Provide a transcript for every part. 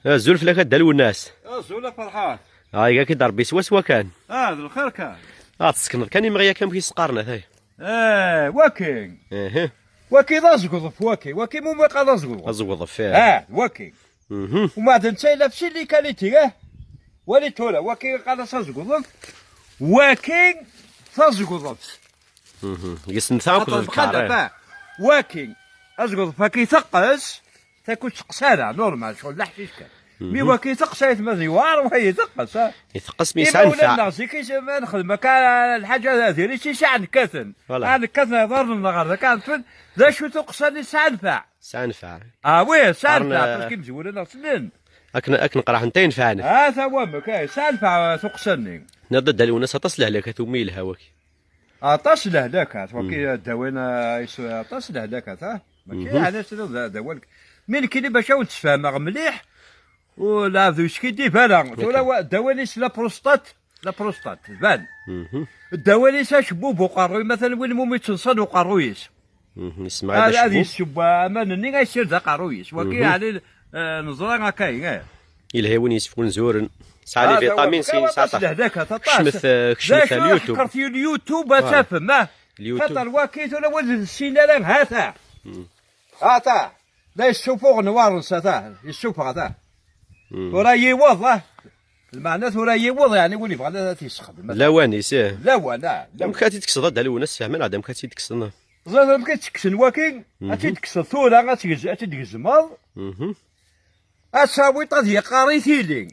الزلفله كدلو الناس. الزوله فرحات. هاي كي ضربي سوا كان. هذا الخير كان. تسكن كان يمغيا كان كيسقارنا ثاي. وكين. وكي رزقض وكي مو ما قال رزقض. رزقض فيه. وكي. وما تنسى لا فشي اللي كاليتي ولي تولا وكي قال رزقض. وكي رزقض. يسن ثاكل الكار. وكي رزقض فكي ثقس تاكل سقسانه نورمال شغل لا حشيش كان. مي وكي ثقس ما زيوار وهي ثقس يثقس ميسان فا. الناس كيش ما نخدم كان الحاجه هذه شي ساعه نكثن. انا كثن ضر النهار كانت ذا شو تقصني سانفع. سانفع. وي سانفع باش كي مزول انا سنين. اكن قرا انتين فانا. هذا هو مكاي سانفع تقصني. نضد دالو ناس تصله لك تومي لها وكي. تصله لك وكي داوينا تصله لك ها. ماشي علاش داولك. من كي باش تفهم مليح. ولا ذوش كي دي فانا ولا دواليس لا بروستات بان الدواليس شبوب وقروي مثلا وين مو يتصل وقرويس اسمع هذا هذه الشبه امانني غيصير ذا قرويس وكي يعني نزرا هكاي الى وين يسفون زورن سالي فيتامين سي 19 هذاك كشمث اليوتيوب فكرت اليوتيوب تفهم ما خاطر وكيت ولا ولد السيناريو هاتا لا يشوفوه نوار ساتا يشوفها هذا وراه يوض المعنى وراه يوض يعني ولي بغا تيسخدم لا وانيس لا وانا لا مكاتي تكسد دالو ناس فهمنا عاد مكاتي تكسدنا زاد مكتكسن وكين تكسد ثولا غتجزمض اساوي هذه قاري ثيلي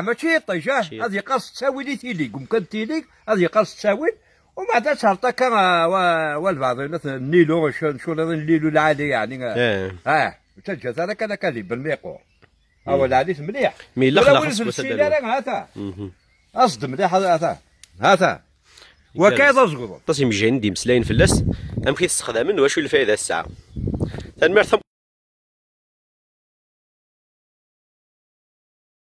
ماشي طيش هذه قاص تساوي لي ثيلي ممكن تيلي هذه قاص تساوي وما عاد شرطه كان والبعض مثلا النيلو شو النيلو العالي يعني تجهز هذا كان كالي بالميقو اول عادي مليح مي لا خلاص هذا اصد مليح هذا وكايد اصغر تصيم جايين دي مسلاين فلاس ام كيتستخدم واش الفائده الساعه تنمر